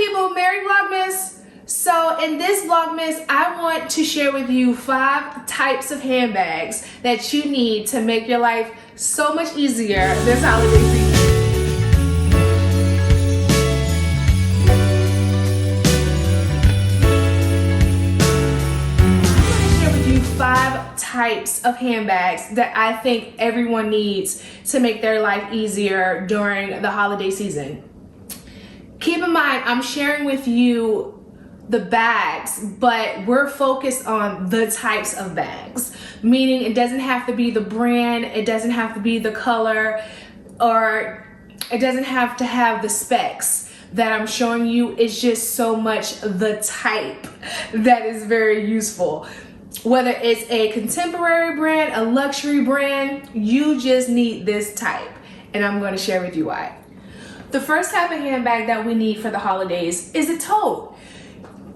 people, Merry Vlogmas. So in this Vlogmas, I want to share with you 5 types of handbags that you need to make your life so much easier this holiday season. I'm going to share with you 5 types of handbags that I think everyone needs to make their life easier during the holiday season. Keep in mind, I'm sharing with you the bags, but we're focused on the types of bags, meaning it doesn't have to be the brand, it doesn't have to be the color, or it doesn't have to have the specs that I'm showing you. It's just so much the type that is very useful. Whether it's a contemporary brand, a luxury brand, you just need this type, and I'm going to share with you why. The first type of handbag that we need for the holidays is a tote.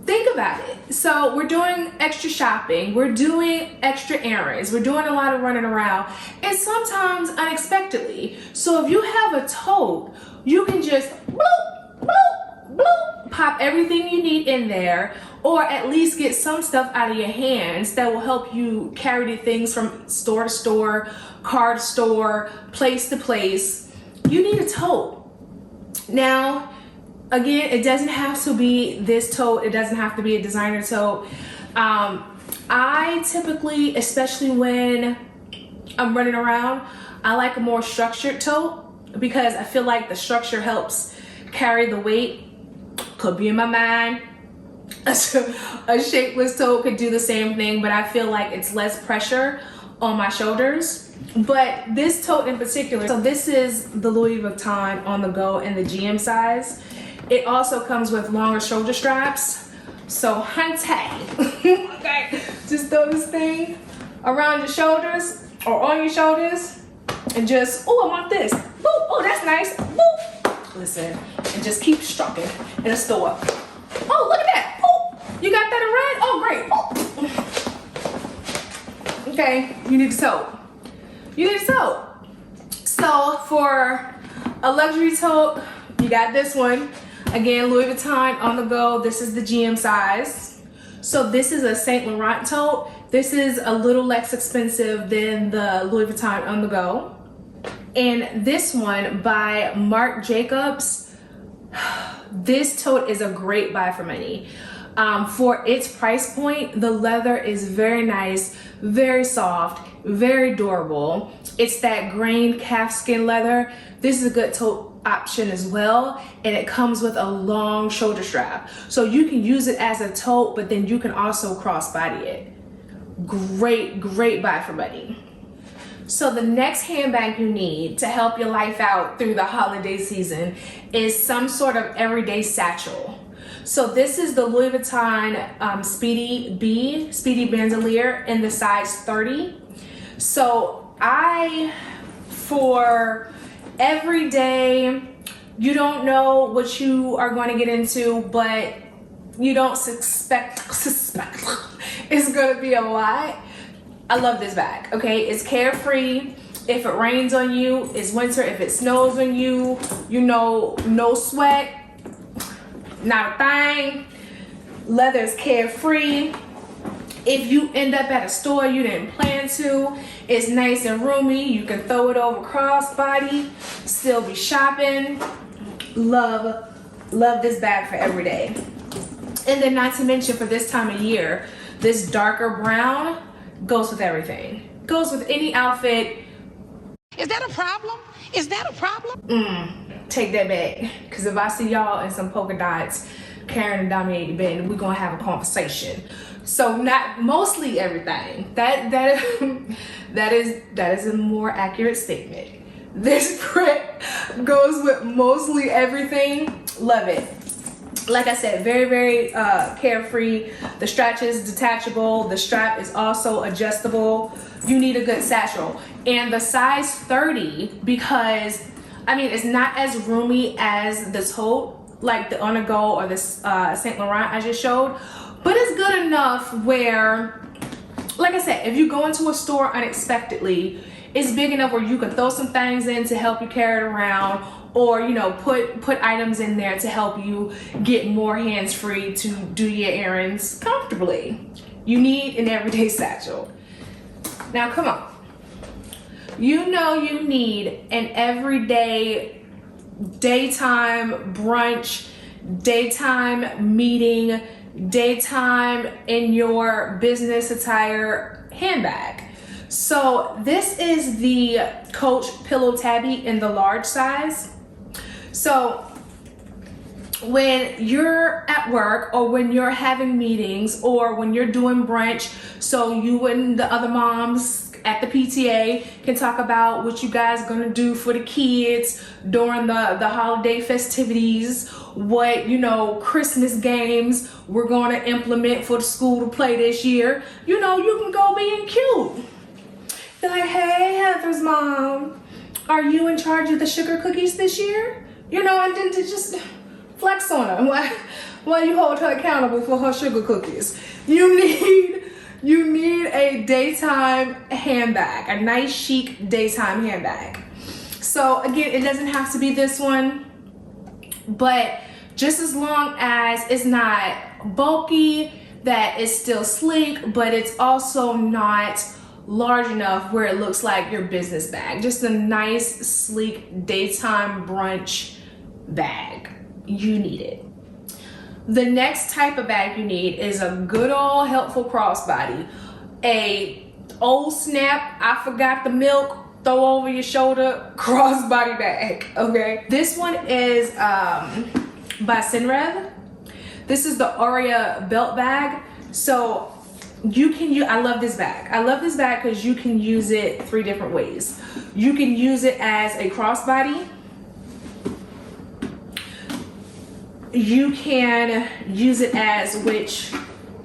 Think about it. So we're doing extra shopping, we're doing extra errands, we're doing a lot of running around, and sometimes unexpectedly. So if you have a tote, you can just bloop, bloop, bloop, pop everything you need in there, or at least get some stuff out of your hands that will help you carry the things from store to store, car to store, place to place. You need a tote. Now, again, it doesn't have to be this tote. It doesn't have to be a designer tote. I typically, especially when I'm running around, I like a more structured tote because I feel like the structure helps carry the weight. Could be in my mind. A shapeless tote could do the same thing, but I feel like it's less pressure on my shoulders. But this tote in particular, so this is the Louis Vuitton on the go in the GM size. It also comes with longer shoulder straps. So hunty, okay, just throw this thing around your shoulders or on your shoulders and just, oh, I want this. Boop, oh, that's nice. Boop. Listen, and just keep strucking in a store. Oh, look at that. Oh, you got that in red? Oh, great. Oh. Okay, you need a tote. You need a tote. So for a luxury tote, you got this one. Again, Louis Vuitton on the go. This is the GM size. So this is a Saint Laurent tote. This is a little less expensive than the Louis Vuitton on the go. And this one by Marc Jacobs, this tote is a great buy for money. For its price point, the leather is very nice, very soft, very durable. It's that grain calfskin leather. This is a good tote option as well, and it comes with a long shoulder strap. So you can use it as a tote, but then you can also crossbody it. Great, great buy for money. So the next handbag you need to help your life out through the holiday season is some sort of everyday satchel. So this is the Louis Vuitton Speedy Bandolier in the size 30. So for every day, you don't know what you are going to get into, but you don't suspect it's going to be a lot. I love this bag, okay? It's carefree. If it rains on you, it's winter. If it snows on you, you know, no sweat. Not a thing. Leather is carefree. If you end up at a store you didn't plan to, it's nice and roomy. You can throw it over crossbody, still be shopping. Love this bag for every day. And then not to mention for this time of year, this darker brown goes with everything. Goes with any outfit. Is that a problem? Is that a problem? Take that back, because if I see y'all in some polka dots carrying and dominating bed, we're gonna have a conversation. So not mostly everything. That is a more accurate statement. This print goes with mostly everything. Love it. Like I said, very, very carefree. The stretch is detachable. The strap is also adjustable. You need a good satchel. And the size 30, because I mean, it's not as roomy as the tote, like the On The Go or the Saint Laurent I just showed, but it's good enough where, like I said, if you go into a store unexpectedly, it's big enough where you can throw some things in to help you carry it around, or put items in there to help you get more hands-free to do your errands comfortably. You need an everyday satchel. Now come on, you need an everyday daytime brunch, daytime meeting, daytime in your business attire handbag. So this is the Coach Pillow Tabby in the large size. So when you're at work, or when you're having meetings, or when you're doing brunch, so you and the other moms at the PTA can talk about what you guys are gonna do for the kids during the holiday festivities, what Christmas games we're gonna implement for the school to play this year. You can go being cute. Be like, hey, Heather's mom, are you in charge of the sugar cookies this year? And then to just flex on her while you hold her accountable for her sugar cookies. You need a daytime handbag, a nice chic daytime handbag. So again, it doesn't have to be this one, but just as long as it's not bulky, that it's still sleek, but it's also not large enough where it looks like your business bag. Just a nice, sleek daytime brunch bag. You need it. The next type of bag you need is a good old helpful crossbody. A old snap, I forgot the milk, throw over your shoulder crossbody bag, okay? This one is by Senreve. This is the Aria belt bag. So you can use, I love this bag. I love this bag because you can use it 3 different ways. You can use it as a crossbody. You can use it as which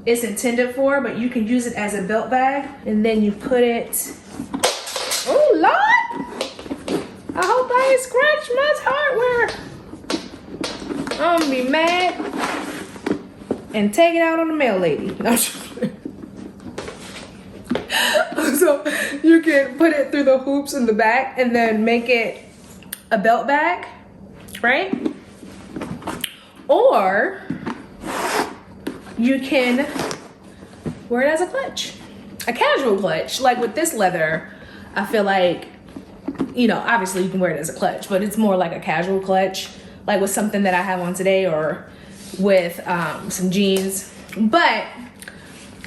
it's intended for, but you can use it as a belt bag, and then you put it, oh Lord, I hope I ain't scratched my hardware. I'm gonna be mad and take it out on the mail lady. No, so you can put it through the hoops in the back and then make it a belt bag, right? Or you can wear it as a clutch, a casual clutch. Like with this leather, I feel like, obviously you can wear it as a clutch, but it's more like a casual clutch, like with something that I have on today, or with some jeans. But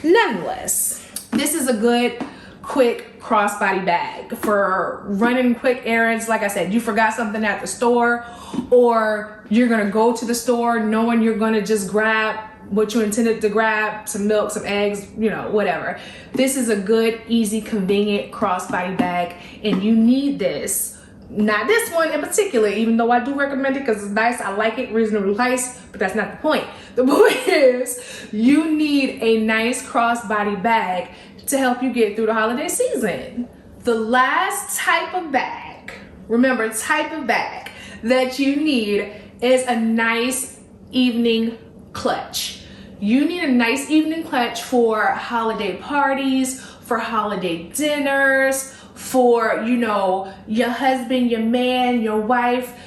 nonetheless, this is a good, quick crossbody bag for running quick errands. Like I said, you forgot something at the store, or you're gonna go to the store knowing you're gonna just grab what you intended to grab, some milk, some eggs, whatever. This is a good, easy, convenient crossbody bag, and you need this. Not this one in particular, even though I do recommend it because it's nice, I like it, reasonably priced, but that's not the point. The point is, you need a nice crossbody bag to help you get through the holiday season. The last type of bag, remember, type of bag that you need is a nice evening clutch. You need a nice evening clutch for holiday parties, for holiday dinners, for, your husband, your man, your wife,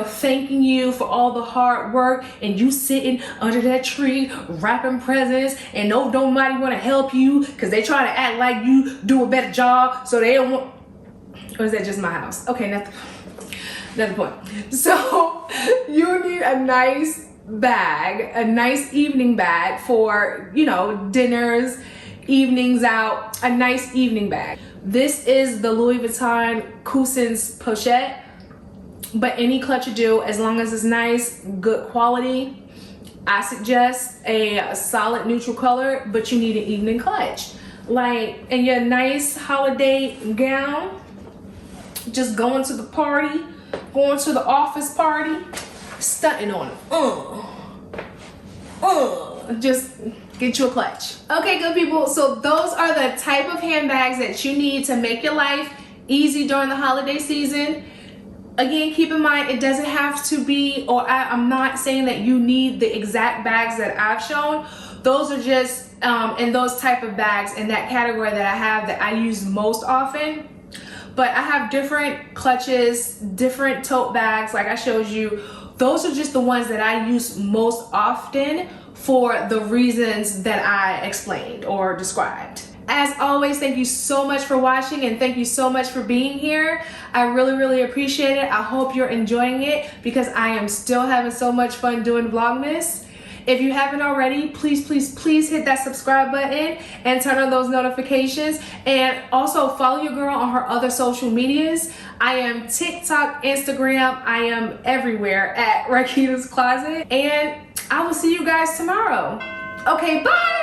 thanking you for all the hard work, and you sitting under that tree wrapping presents, and nobody want to help you because they try to act like you do a better job, so they don't want, or is that just my house? Okay, another point. So you need a nice bag, a nice evening bag for, dinners, evenings out, a nice evening bag. This is the Louis Vuitton Cousins Pochette, but any clutch you do, as long as it's nice, good quality. I suggest a solid neutral color, but you need an evening clutch. Like in your nice holiday gown, just going to the party, going to the office party, stunting on it. Just get you a clutch. Okay, good people, so those are the type of handbags that you need to make your life easy during the holiday season. Again, keep in mind, it doesn't have to be, or I'm not saying that you need the exact bags that I've shown. Those are just in those type of bags in that category that I have that I use most often. but I have different clutches, different tote bags like I showed you. Those are just the ones that I use most often for the reasons that I explained or described. As always, thank you so much for watching and thank you so much for being here. I really appreciate it. I hope you're enjoying it because I am still having so much fun doing Vlogmas. If you haven't already, please hit that subscribe button and turn on those notifications. And also follow your girl on her other social medias. I am TikTok, Instagram, I am everywhere at Rakita's Closet. And I will see you guys tomorrow. Okay, bye!